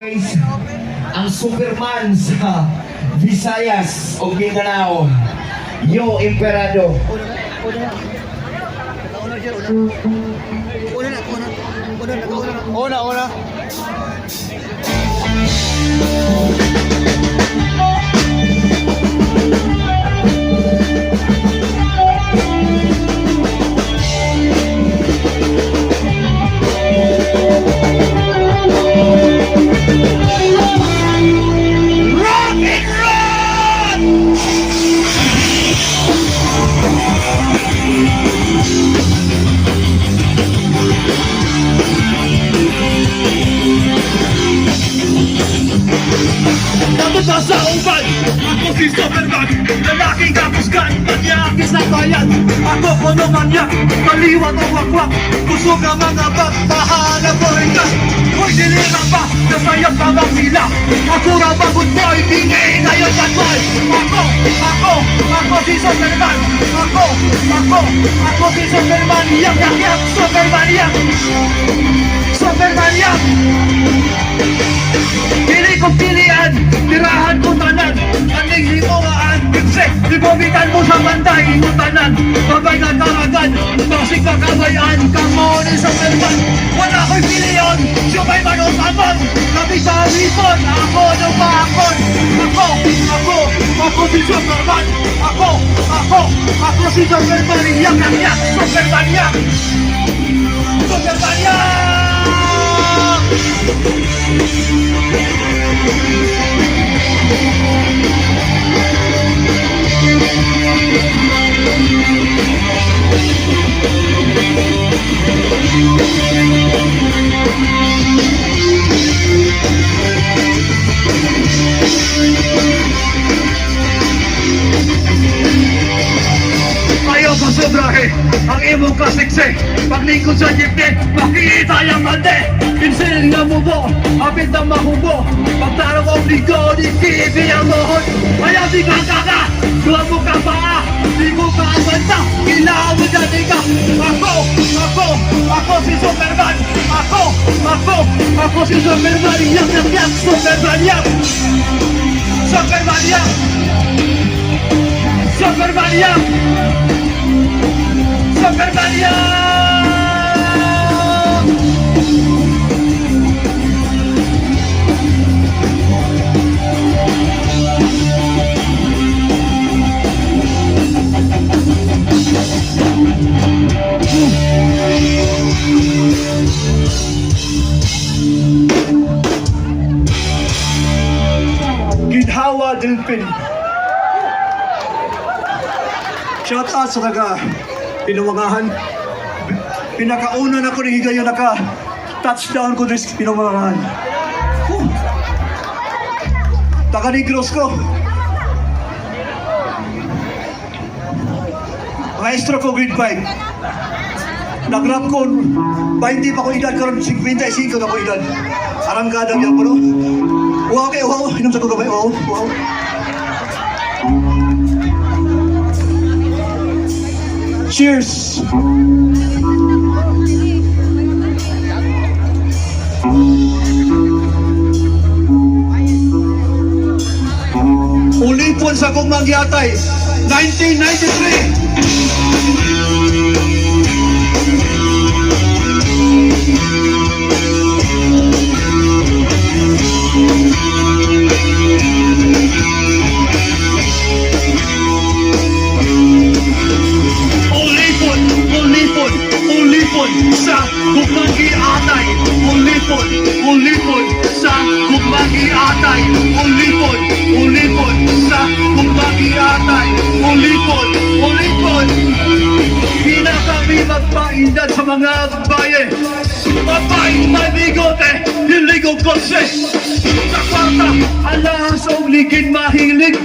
Guys, ang Superman sa Visayas o Mindanao, Yo Emperado. Una. Tapos sa uban, ako si Superman, lalaking kapuskan, manyakis na bayan. Ako kono manyak, maliwat o wakwak, kusog ang mga bagtahan ko ringas. Hoy, dilira pa, nasayang tamang sila. Ako rabagod boy, tingin ngayon at boy. Ako si Superman. Ako si Superman, yak, Superman, yak. Superman, yak. Pili kong pilian, tirahan ko tanan. Aning himugaan, bigse, libumitan mo sa banday, ingutanan. Babay na karagan, basig ka kabayan, kamoni sa Superman. Wala ko'y piliyon, siyumay man o tamang. Kami sa ripon, ako nung maakon. Ako si Superman. Ako si Superman, yak, Superman, yak. Superman, yak. Ayaw pa sobrahe ang imong kasikse. Paglingkod sa jeepne, makikita yung mande. Pinsiling na mubo, apit na mahubo. Pagtarong ang ligo, di TV ang mohon. Ayaw di ka kaka, duwa mo ka paa. Di ko ka ang banta, kailangan mo dyan ka. Ako si Superman. Ako si Superman, yak, Superman, yak. Superman, yak. Superman, yak. Superman, yak. Ginhawa Delphin. Shout out sa taga Pinumangahan. Pinakauna na ko ng higayon touchdown ko sa Pinumangahan. Taga Negros ko. Maestro ko grade 5. Nag-rap ko 20 pa ko edad, karon 55 na ko edad. Arangkada niya po, no? Wow, okay, wow. Inom sa kagabay, wow. Cheers! Ulipon sa kong mangyatay, 1993! Ulipon sa gumagi-atay. Ulipon sa gumagi-atay. Ulipon sa gumagi-atay. Ulipon. Hina kami magpaindan sa mga bayan. Mapait may bigote, hiligog kotse. Sa kwarta, alahas o ligid mahilig.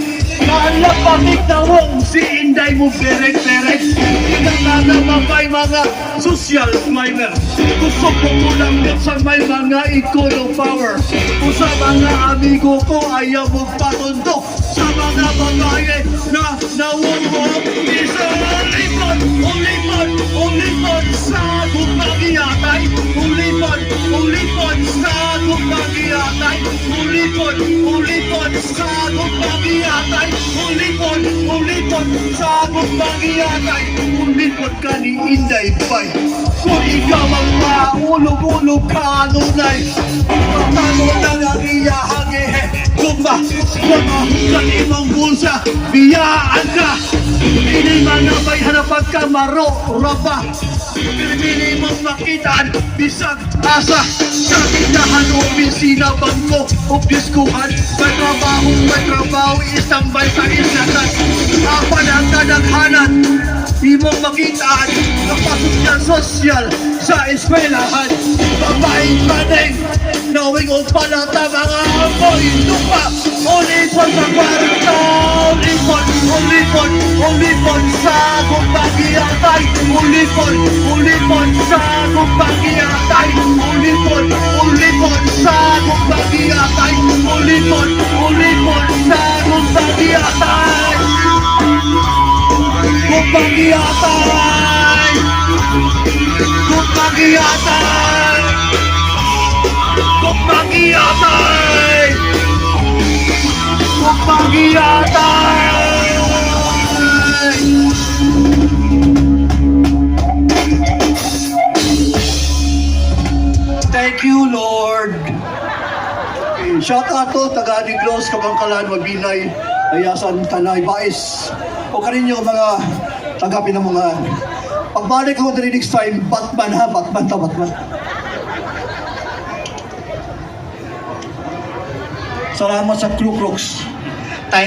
Kalapangit na wong si Inday mo perek-perek. Pinagana mapay mga social climber. Gusto ko lang din sa may mga econo power. Kung sa mga amigo ko ayaw mo patundo. Sa mga babae na nawawag. Isa ulipon sa gumagiyatay. Ulipon sa gumagiyatay. sagop magiyatay, ulipon, sagop magiyatay, ulipon ka ni Inday Bay. Kung ikaw ang maulog-ulog kanunay, matalo na lang iyahangihe, gumba, kanimang bulsa, biyaan ka, hindi mga may hanapan ka, maro, raba, pinipili mong makitaan, bisag, asa, sa tindahan o opisina, bangko o piskuhan, may trabaho, isambay sa isatan, apan ang kadaghanan, di mong makitaan, napasok niya sosyal sa eskwelahan, babaeng paneng, knowing o palata mga amoy, lupa, ulipon sa kwarta, ulipon, sagong pag-iatay, ulipon, sagong pag-iatay, ulipon, sagong pag-iatay, ulipon, sagong pag-iatay, kung pag-iatay, kung pag-iatay, kung pag-iatay, kung pag-iatay. Thank you, Lord. Okay, shout out to taga Negros, Kabangkalan, Mabinay, Ayasan, Tanay, Bais. O kaninyo mga tanggapin ng mga pagbalik ako the next time, Batman ha, Batman. Salamat sa Crew Crooks.